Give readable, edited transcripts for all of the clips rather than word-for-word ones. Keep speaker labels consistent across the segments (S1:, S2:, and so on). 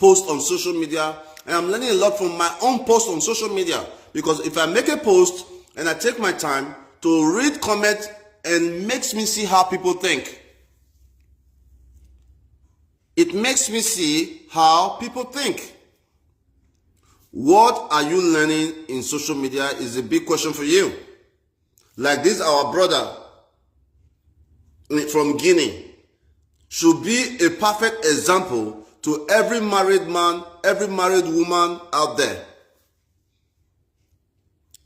S1: post on social media, and I'm learning a lot from my own post on social media. Because if I make a post and I take my time to read comment, and makes me see how people think. It makes me see how people think. What are you learning in social media is a big question for you. Like this, our brother from Guinea should be a perfect example to every married man, every married woman out there.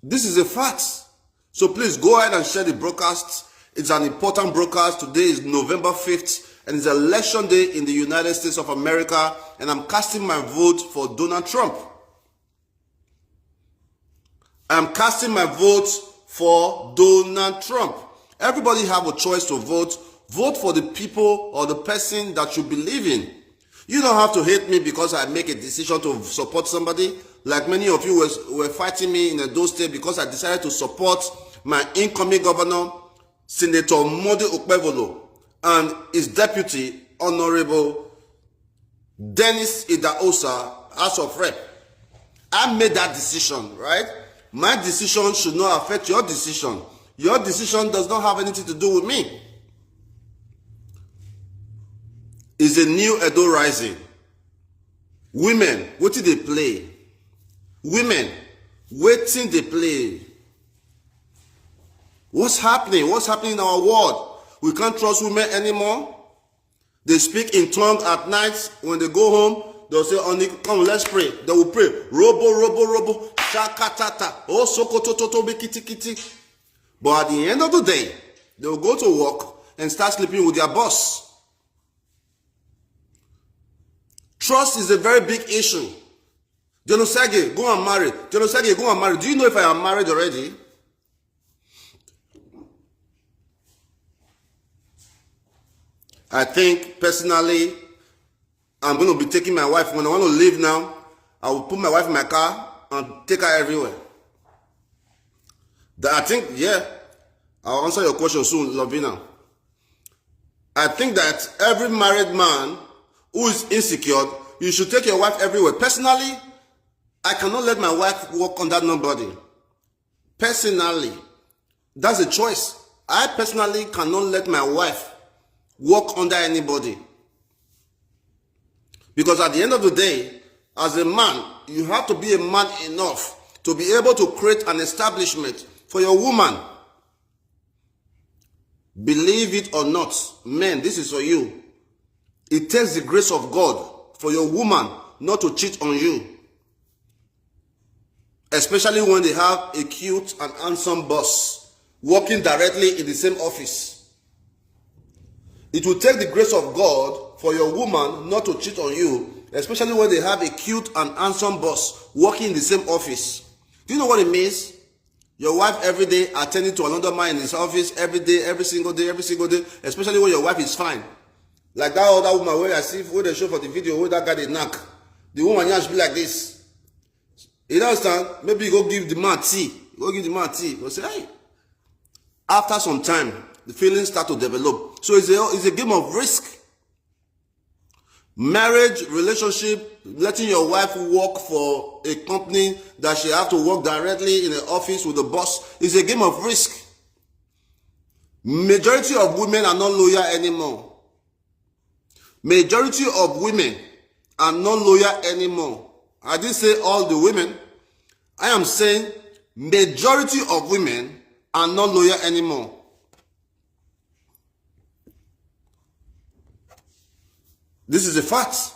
S1: This is a fact. So please go ahead and share the broadcast. It's an important broadcast. Today is November 5th and it's election day in the United States of America, and I'm casting my vote for Donald Trump. I'm casting my vote for Donald Trump. Everybody have a choice to vote. Vote for the people or the person that you believe in. You don't have to hate me because I make a decision to support somebody. Like many of you were fighting me in Edo State because I decided to support my incoming governor, Senator Modi Okpevolo, and his deputy, Honorable Dennis Idahosa, House of Rep. I made that decision, right? My decision should not affect your decision. Your decision does not have anything to do with me. It's a new Edo rising. Women, what did they play? Women, waiting they play. What's happening? What's happening in our world? We can't trust women anymore. They speak in tongues at night. When they go home, they'll say, "Oni, come, let's pray." They will pray. Robo, robo, robo, shakatata. Oh, sokotototo, kiti, kiti. But at the end of the day, they will go to work and start sleeping with their boss. Trust is a very big issue. Genosage, go and marry. Genosage, go and marry. Do you know if I am married already? I think personally, I'm going to be taking my wife. When I want to leave now, I will put my wife in my car and take her everywhere. I think, yeah, I'll answer your question soon, Lovina. I think that every married man who is insecure, you should take your wife everywhere. Personally, I cannot let my wife walk under nobody. Personally, that's a choice. I personally cannot let my wife walk under anybody. Because at the end of the day, as a man, you have to be a man enough to be able to create an establishment for your woman. Believe it or not, men, this is for you. It takes the grace of God for your woman not to cheat on you. Especially when they have a cute and handsome boss working directly in the same office. It will take the grace of God for your woman not to cheat on you, especially when they have a cute and handsome boss working in the same office. Do you know what it means? Your wife every day attending to another man in his office every day, every single day, especially when your wife is fine. Like that other woman where I see where they show for the video where that guy they knock. The woman here should be like this. You understand? Maybe you go give the man tea. Go give the man tea. You say, hey. After some time, the feelings start to develop. So it's a game of risk. Marriage, relationship, letting your wife work for a company that she have to work directly in the office with the boss is a game of risk. Majority of women are not loyal anymore. Majority of women are not loyal anymore. I didn't say all the women. I am saying majority of women are not loyal anymore. This is a fact.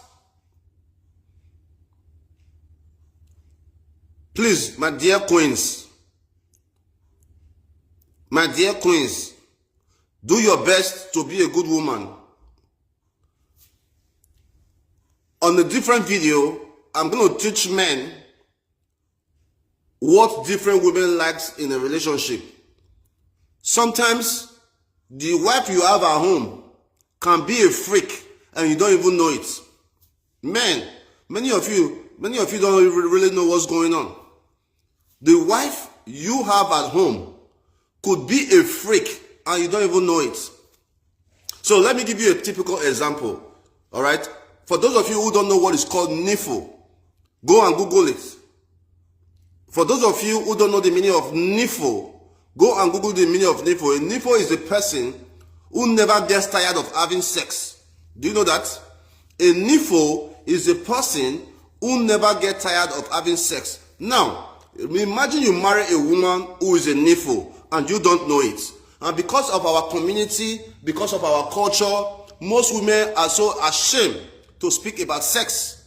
S1: Please, my dear queens, do your best to be a good woman. On a different video, I'm going to teach men what different women likes in a relationship. Sometimes the wife you have at home can be a freak and you don't even know it. Men, many of you don't really know what's going on. The wife you have at home could be a freak and you don't even know it. So let me give you a typical example. All right. For those of you who don't know what is called nifo, go and Google it. For those of you who don't know the meaning of nifo, go and Google the meaning of nifo. A nifo is a person who never gets tired of having sex. Do you know that? A nifo is a person who never gets tired of having sex. Now, imagine you marry a woman who is a nifo and you don't know it. And because of our community, because of our culture, most women are so ashamed to speak about sex.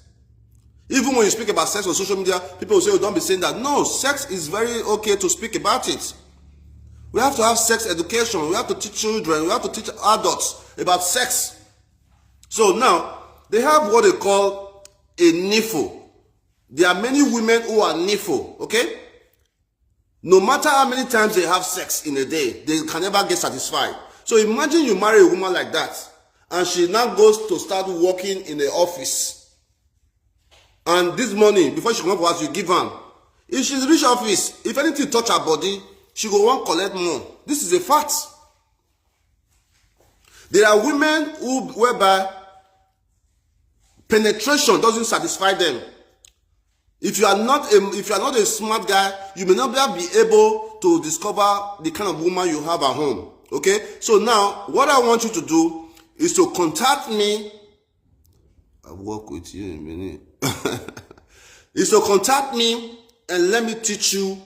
S1: Even when you speak about sex on social media, people will say, oh, don't be saying that. No, sex is very okay to speak about it. We have to have sex education. We have to teach children. We have to teach adults about sex. So now, they have what they call a nifo. There are many women who are nifo, okay? No matter how many times they have sex in a day, they can never get satisfied. So imagine you marry a woman like that, and she now goes to start working in the office. And this morning, before she come up with us, you give her. If she's reach office, if anything touch her body, she go want collect more. This is a fact. There are women whereby penetration doesn't satisfy them. If you are not a smart guy, you may not be able to discover the kind of woman you have at home. Okay? So now, what I want you to do is to contact me. I'll work with you in a minute. Is to contact me and let me teach you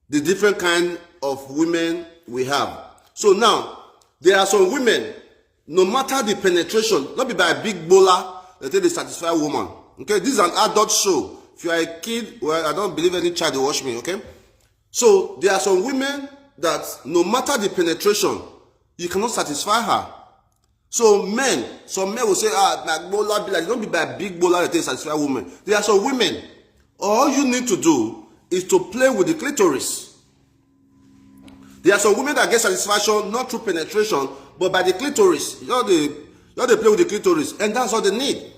S1: the different kind of women we have. So now, there are some women, no matter the penetration, not be by a big bowler, that they satisfy a woman. Okay? This is an adult show. If you are a kid, well, I don't believe any child will watch me, okay? So, there are some women that no matter the penetration, you cannot satisfy her. So, some men will say, my bowler be like, don't be by a big bowler that they satisfy a woman. There are some women, all you need to do is to play with the clitoris. There are some women that get satisfaction not through penetration, but by the clitoris. You know, they play with the clitoris, and that's all they need.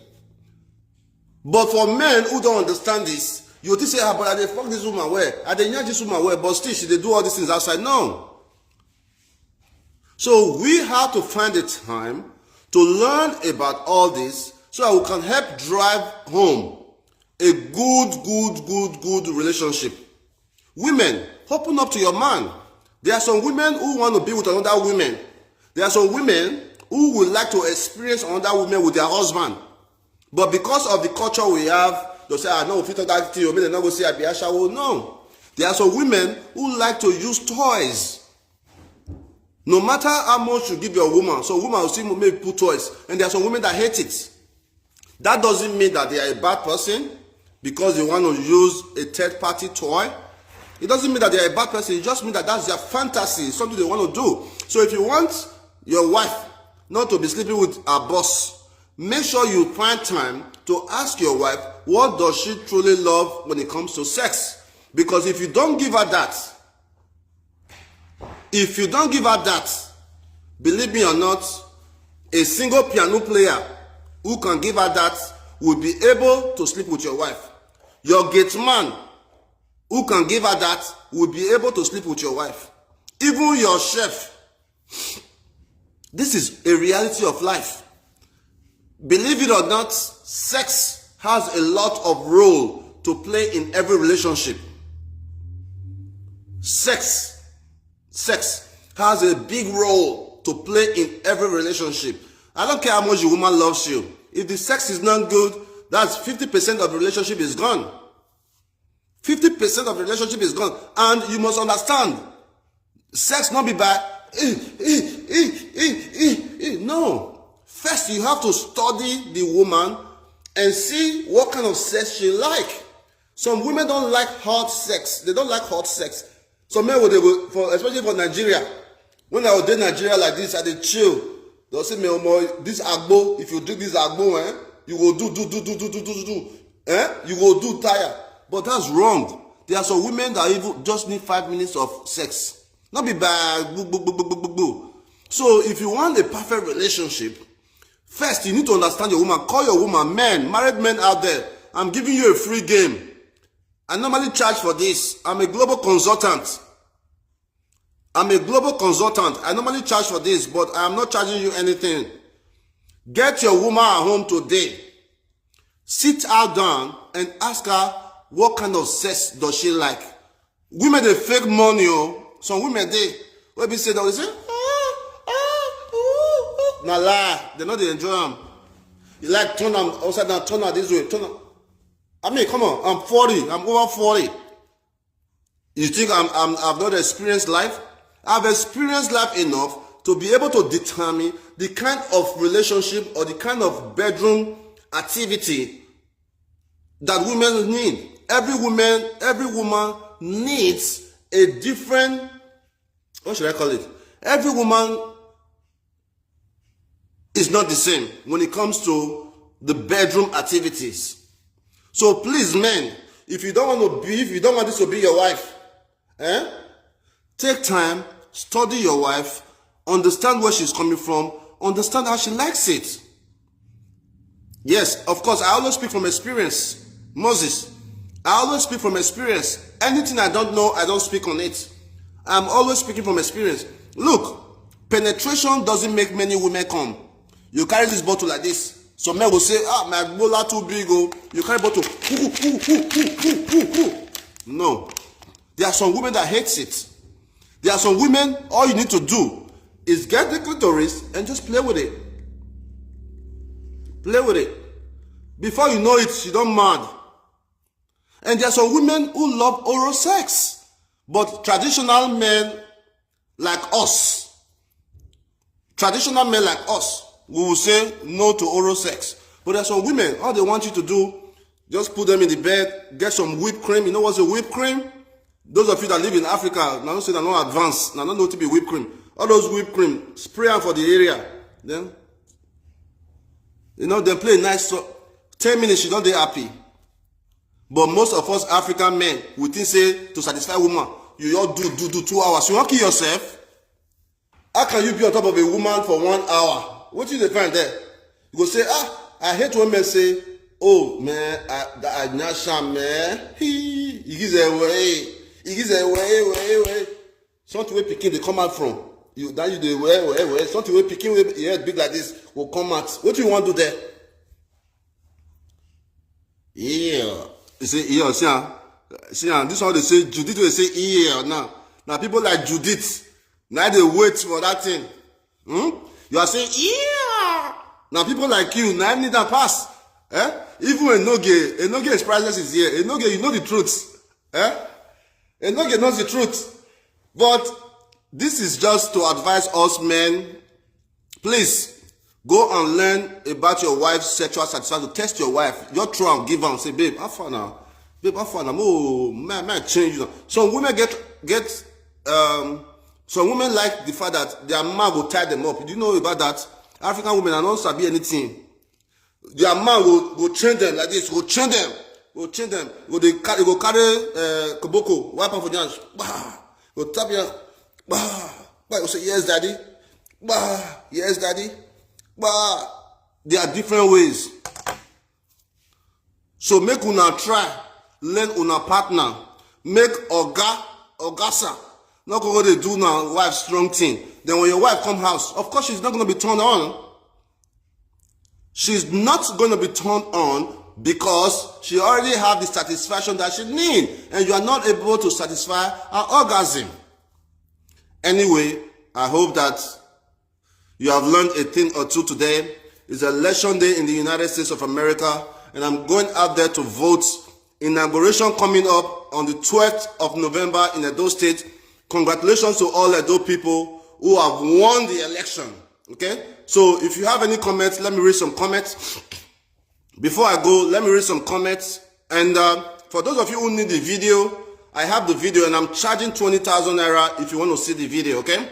S1: But for men who don't understand this, you will say, but they fuck this woman well, they yank this woman well, but still they do all these things outside. No. So we have to find a time to learn about all this so that we can help drive home a good relationship. Women, open up to your man. There are some women who want to be with another woman. There are some women who would like to experience another woman with their husband. But because of the culture we have, they'll say, no, if you talk that to you, they're not going to say, Abiyashawo. No. There are some women who like to use toys. No matter how much you give your woman, so woman will still maybe put toys. And there are some women that hate it. That doesn't mean that they are a bad person because they want to use a third-party toy. It doesn't mean that they are a bad person. It just means that that's their fantasy, something they want to do. So if you want your wife not to be sleeping with her boss, make sure you find time to ask your wife, what does she truly love when it comes to sex? Because if you don't give her that, believe me or not, a single piano player who can give her that will be able to sleep with your wife. Your gate man who can give her that will be able to sleep with your wife. Even your chef. This is a reality of life. Believe it or not, sex has a lot of role to play in every relationship. Sex has a big role to play in every relationship. I don't care how much your woman loves you. If the sex is not good, that's 50% of the relationship is gone. 50% of the relationship is gone. And you must understand, sex not be by, no. First, you have to study the woman and see what kind of sex she like. Some women don't like hot sex. They don't like hot sex. Some men will, especially for Nigeria. When I was in Nigeria like this, I did chill. They'll say, me, this agbo, if you drink this agbo, you will do. You will do tire. But that's wrong. There are some women that even just need 5 minutes of sex. Not be bad. So if you want a perfect relationship, first you need to understand your woman. Call your woman. Men, married men out there, I'm giving you a free game. I normally charge for this. I'm a global consultant. I normally charge for this, but I am not charging you anything. Get your woman at home today. Sit her down and ask her what kind of sex does she like. Women, they fake money. Oh. Some women, they say that, they say, nah lie. They know they enjoy them. You like turn them upside down, turn her this way, turn her. I mean, come on, I'm 40, I'm over 40. You think I've not experienced life? I've experienced life enough to be able to determine the kind of relationship or the kind of bedroom activity that women need. Every woman needs a different, what should I call it? Every woman is not the same when it comes to the bedroom activities. So please, men, if you don't want this to be your wife, take time, study your wife, understand where she's coming from, understand how she likes it. Yes, of course, I always speak from experience. Moses, I always speak from experience. Anything I don't know, I don't speak on it. I'm always speaking from experience. Look, penetration doesn't make many women come. You carry this bottle like this. Some men will say, my bola too big. Oh. You carry bottle. No. There are some women that hates it. There are some women, all you need to do is get the clitoris and just play with it. Play with it. Before you know it, she don't mad. And there are some women who love oral sex. But traditional men like us, we will say no to oral sex. But there are some women, all they want you to do, just put them in the bed, get some whipped cream. You know what's a whipped cream? Those of you that live in Africa, now don't say they're not advanced, now don't know to be whipped cream. All those whipped cream, spray them for the area. Then, they play nice, 10 minutes, you don't they happy. But most of us African men, we think say, to satisfy woman, you all do 2 hours. You won't kill yourself. How can you be on top of a woman for 1 hour? What you find there? You go say, I hate when men say, oh man, I not sham man. He gives away. Way. Something where picking they come out from. You the way. Something where picking your head big like this will come out. What do you want to do there? Yeah. You say, yeah, see, this one they say, Judith will say, yeah, now. Now people like Judith, now they wait for that thing. You are saying, yeah. Now people like you, now need that pass. Even when no gay expresses is here. No gay, you know the truth. No gay knows the truth. But this is just to advise us men. Please, go and learn about your wife's sexual satisfaction. Test your wife. Just try and give her and say, babe, how far now? Babe, how far now? Oh, man, change. Some women some women like the fact that their man will tie them up. Do you know about that? African women are not sabi anything. Their man will train them like this. Will train them. Go carry koboko. Wipe on for dance. Go tap you. Go say yes, daddy. Yes, daddy. There are different ways. So make una try, learn una partner, make ogasa. Not go they do now wife strong thing. Then when your wife come house, of course she's not going to be turned on. She's not going to be turned on because she already have the satisfaction that she need, and you are not able to satisfy her orgasm. Anyway, I hope that you have learned a thing or two today. It's election day in the United States of America, and I'm going out there to vote. Inauguration coming up on the 12th of November in Edo State. Congratulations to all Edo people who have won the election. Okay? So if you have any comments, let me read some comments. Before I go, let me read some comments. And for those of you who need the video, I have the video and I'm charging 20,000 naira if you want to see the video, okay?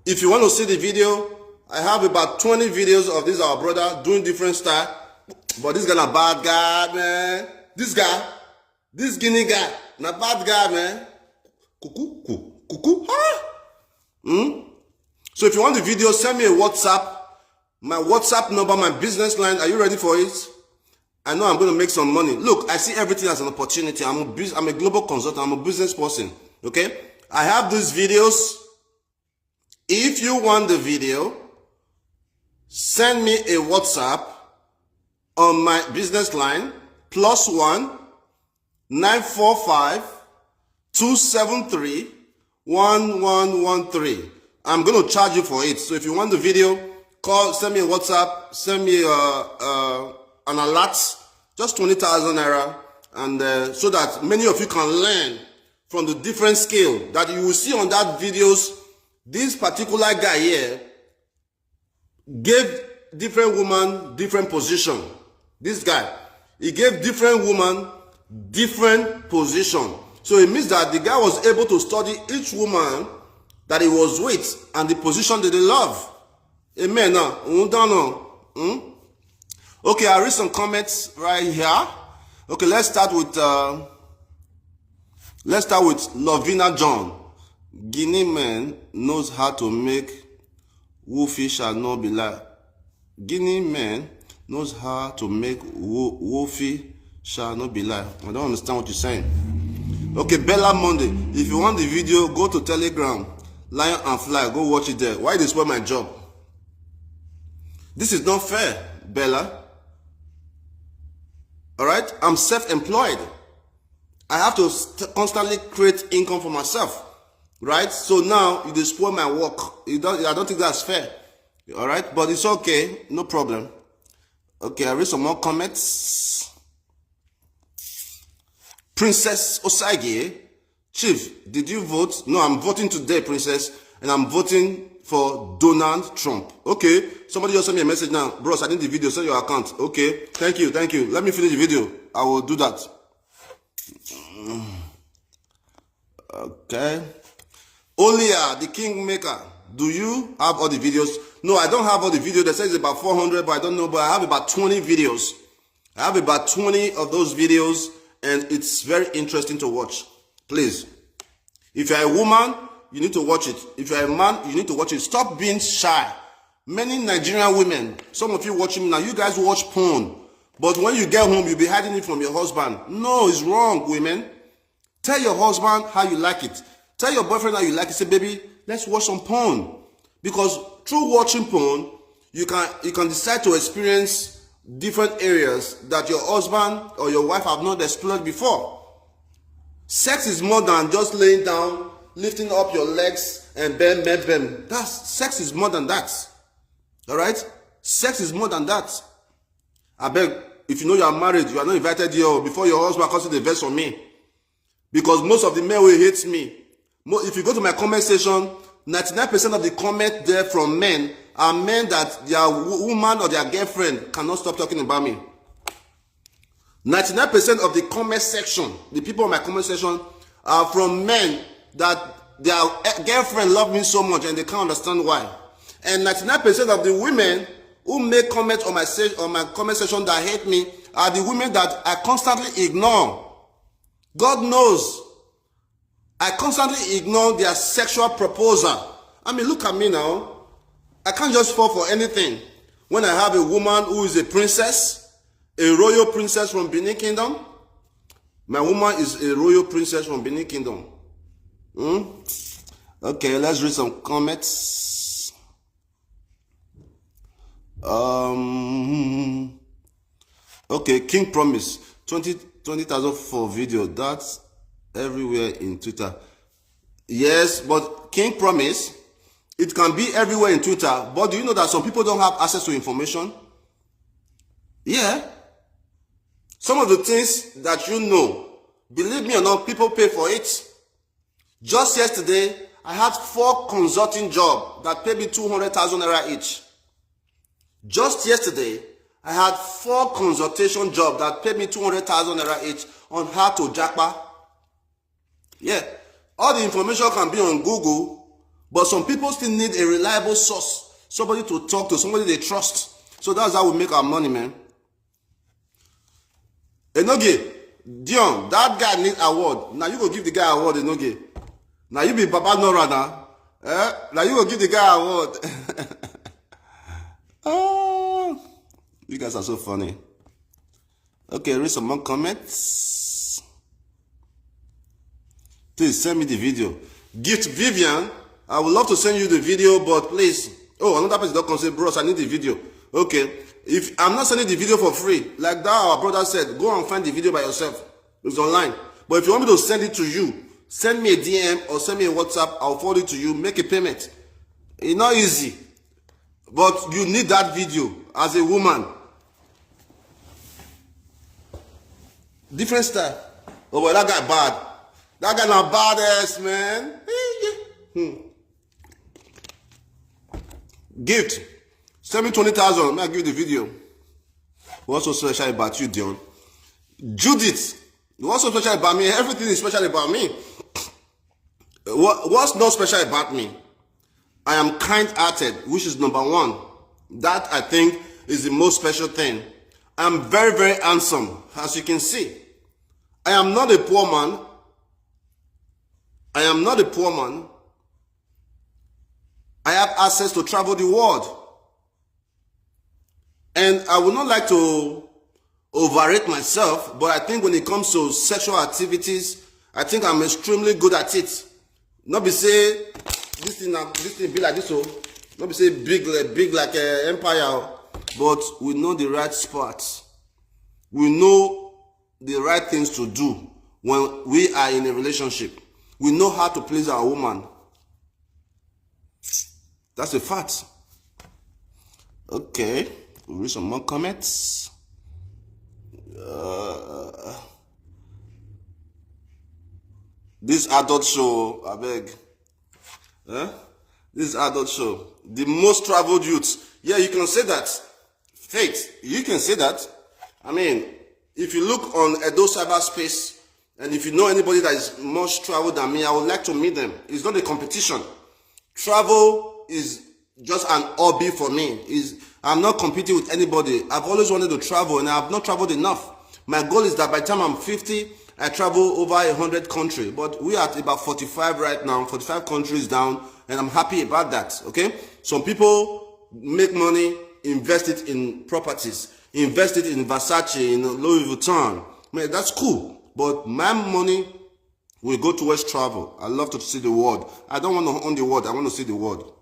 S1: If you want to see the video, I have about 20 videos of this our brother doing different style. But this guy a bad guy, man. This Guinea guy, not bad guy, man. Cuckoo, huh? So if you want the video, send me a WhatsApp. My WhatsApp number, my business line. Are you ready for it? I know I'm going to make some money. Look, I see everything as an opportunity. I'm a global consultant. I'm a business person. Okay? I have these videos. If you want the video, send me a WhatsApp on my business line, +1 945 273 1113. I'm going to charge you for it. So if you want the video, call, send me a WhatsApp, send me an alert, just 20,000 naira, and so that many of you can learn from the different scale that you will see on that videos. This particular guy here gave different woman different position. This guy, he gave different woman different position. So it means that the guy was able to study each woman that he was with and the position that they love. Amen. Now, okay, I read some comments right here. Okay, let's start with Lovina John. Guinea man knows how to make woofy shall not be lie. Guinea man knows how to make woofy shall not be lie. I don't understand what you're saying. Okay, Bella Monday. If you want the video, go to Telegram, Lion and Fly. Go watch it there. Why they spoil my job? This is not fair, Bella. Alright? I'm self-employed. I have to constantly create income for myself. Right? So now you spoil my work. I don't think that's fair. Alright? But it's okay. No problem. Okay, I read some more comments. Princess Osage. Chief, did you vote? No, I'm voting today, Princess. And I'm voting for Donald Trump. Okay. Somebody just sent me a message now. Bros, I need the video. Send your account. Okay. Thank you. Thank you. Let me finish the video. I will do that. Okay. Olia, the Kingmaker. Do you have all the videos? No, I don't have all the videos. They say it's about 400, but I don't know. But I have about 20 videos. I have about 20 of those videos, and it's very interesting to watch. Please. If you're a woman, you need to watch it. If you're a man, you need to watch it. Stop being shy. Many Nigerian women, some of you watching me now, you guys watch porn. But when you get home, you'll be hiding it from your husband. No, it's wrong, women. Tell your husband how you like it. Tell your boyfriend how you like it. Say, baby, let's watch some porn. Because through watching porn, you can decide to experience different areas that your husband or your wife have not explored before. Sex is more than just laying down, lifting up your legs and bam, bam, bam. Sex is more than that. All right? Sex is more than that. I beg, if you know you are married, you are not invited here before your husband comes to the verse on me. Because most of the men will hate me. If you go to my comment section, 99% of the comment there from men are men that their woman or their girlfriend cannot stop talking about me. 99% of the comment section, the people in my comment section, are from men that their girlfriend love me so much and they can't understand why. And 99% of the women who make comments on my comment section that hate me are the women that I constantly ignore. God knows. I constantly ignore their sexual proposal. I mean, look at me now. I can't just fall for anything. When I have a woman who is a princess, a royal princess from Benin Kingdom, my woman is a royal princess from Benin Kingdom. Okay, let's read some comments. Okay, King Promise, 20,000 for video. That's everywhere in Twitter. Yes, but King Promise, it can be everywhere in Twitter. But do you know that some people don't have access to information? Yeah. Some of the things that you know, believe me or not, people pay for it. Just yesterday, I had 4 consulting jobs that paid me 200,000 naira each. Just yesterday, I had 4 consultation jobs that paid me 200,000 naira each on how to jackpot. Yeah, all the information can be on Google, but some people still need a reliable source, somebody to talk to, somebody they trust. So that's how we make our money, man. Enoge, Ďion, that guy need award. Now you go give the guy award, Enoge. Now you be Baba Nora now. Now you go give the guy award. Oh, you guys are so funny. Okay, read some more comments. Please send me the video. Gift Vivian, I would love to send you the video, but please, Oh, another person don't come say, bros, I need the video. Okay. If I'm not sending the video for free, like that our brother said, go and find the video by yourself. It's online. But if you want me to send it to you, send me a DM or send me a WhatsApp, I'll forward it to you, make a payment. It's not easy. But you need that video as a woman. Different style. Oh, but that guy bad. That guy not badass, man. Gift. Send me 20,000. I'll give you the video. What's so special about you, Ďion? Judith. What's so special about me? Everything is special about me. What's not special about me? I am kind-hearted, which is number one. That, I think, is the most special thing. I'm very, very handsome, as you can see. I am not a poor man. I am not a poor man. I have access to travel the world. And I would not like to overrate myself, but I think when it comes to sexual activities, I think I'm extremely good at it. Not be say this thing be like this, so not be say big like an empire, but we know the right spots. We know the right things to do when we are in a relationship. We know how to please our woman. That's a fact. Okay, we'll read some more comments. This adult show, I beg. This adult show. The most traveled youths. Yeah, you can say that. Faith, you can say that. I mean, if you look on Edo cyberspace, and if you know anybody that is much traveled than me, I would like to meet them. It's not a competition. Travel is just an hobby for me. I'm not competing with anybody. I've always wanted to travel, and I have not traveled enough. My goal is that by the time I'm 50, I travel over 100 countries. But we are at about 45 right now, 45 countries down, and I'm happy about that, okay? Some people make money, invest it in properties, invest it in Versace, in Louis Vuitton. Man, that's cool. But my money will go towards travel. I love to see the world. I don't want to own the world. I want to see the world.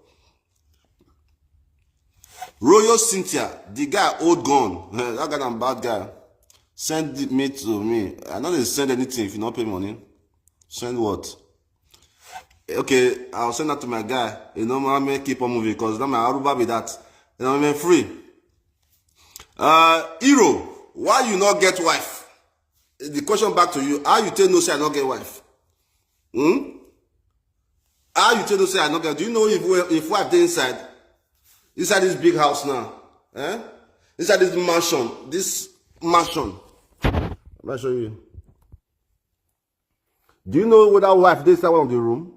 S1: Royal Cynthia, the guy old gone. That guy, I'm bad guy. Send me to me. I don't send anything if you not pay money. Send what? Okay, I'll send that to my guy. You know, I may keep on moving because now my Aruba be that. You know, I'm free. Hero, why you not get wife? The question back to you. How you tell no say I not get wife? How you tell no say I not get? Do you know if wife dey inside this big house now? Inside this mansion. I'm gonna show you. Do you know whether wife dey inside one of the room?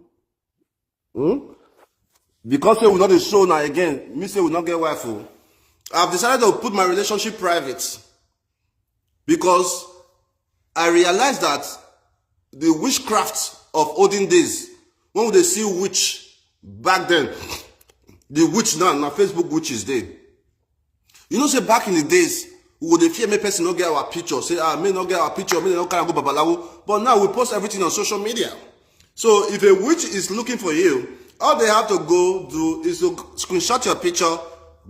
S1: Because say we not the show now again. Me say we not get wife. I've decided to put my relationship private because I realized that the witchcraft of olden days, when they see witch back then, the witch now Facebook witch is there. You know, say back in the days, we would fear me person not get our picture, say may not get our picture, may not go babalawo. But now we post everything on social media. So if a witch is looking for you, all they have to go do is to screenshot your picture,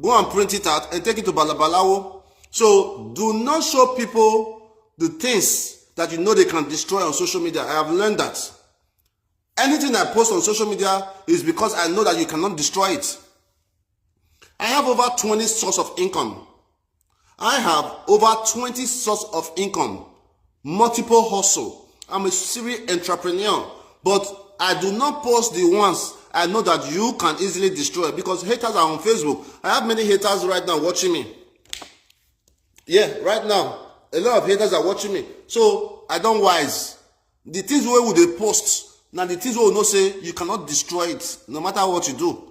S1: go and print it out and take it to balabalawo. So do not show people the things that you know they can destroy on social media. I have learned that. Anything I post on social media is because I know that you cannot destroy it. I have over 20 sources of income. I have over 20 sources of income. Multiple hustle. I'm a serious entrepreneur. But I do not post the ones I know that you can easily destroy because haters are on Facebook. I have many haters right now watching me. Yeah, right now. A lot of haters are watching me. So I don't wise. The things where would they post? Now the things where will not say you cannot destroy it no matter what you do.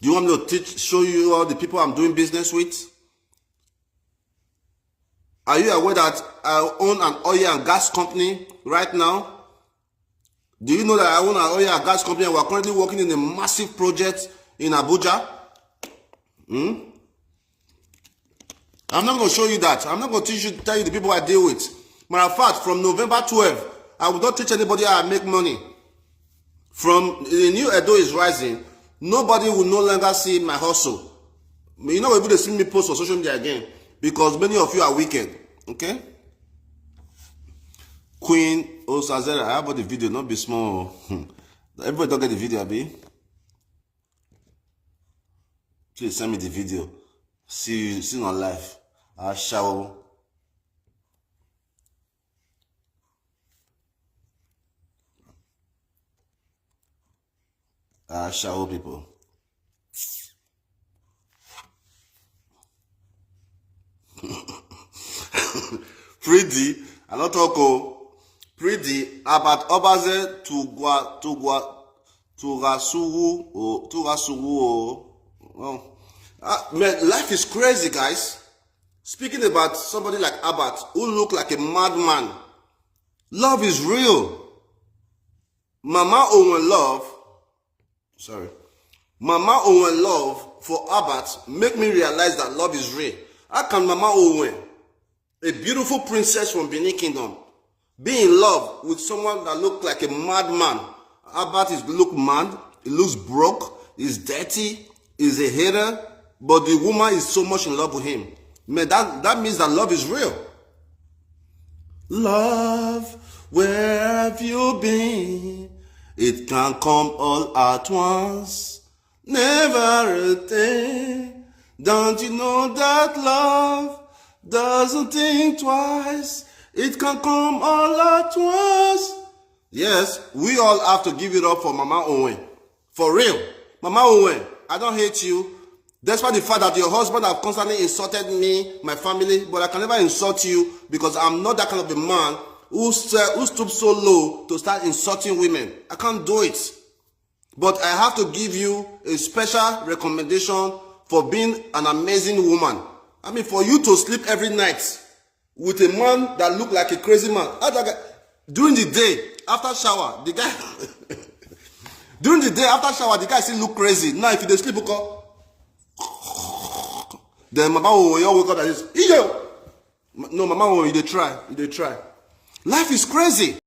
S1: Do you want me to show you all the people I'm doing business with? Are you aware that I own an oil and gas company right now? Do you know that I own an oil and gas company and we're currently working in a massive project in Abuja? I'm not going to show you that. I'm not going to tell you the people I deal with. Matter of fact, from November 12, I will not teach anybody how I make money. From the new Edo is rising. nobody will no longer see my hustle. You're not able to see me post on social media again because many of you are wicked. Okay? Queen Osazera, how about the video? Not be small. Everybody don't get the video, Abi. Please send me the video. See you on live. I shall. Shower people. Pretty, I don't talk. Pretty about Obaze to Rasuru. Man, life is crazy, guys. Speaking about somebody like Abat who look like a madman. Love is real. Mama Owen love. Sorry. Mama Owen love for Abat make me realize that love is real. How can Mama Owen, a beautiful princess from Benin Kingdom, be in love with someone that look like a madman? Abat look mad, he looks broke, he's dirty, he's a hater, but the woman is so much in love with him. Man, that means that love is real. Love, where have you been? It can come all at once, never a thing. Don't you know that love doesn't think twice? It can come all at once. Yes, we all have to give it up for Mama Owen. For real. Mama Owen, I don't hate you. Despite the fact that your husband have constantly insulted me, my family, but I can never insult you because I'm not that kind of a man who stoops so low to start insulting women. I can't do it. But I have to give you a special recommendation for being an amazing woman. I mean, for you to sleep every night with a man that look like a crazy man. During the day, after shower, the guy... During the day, after shower, the guy still look crazy. Now, if you sleep, then Mama will wake up like this. No, Mama will, you try. Life is crazy.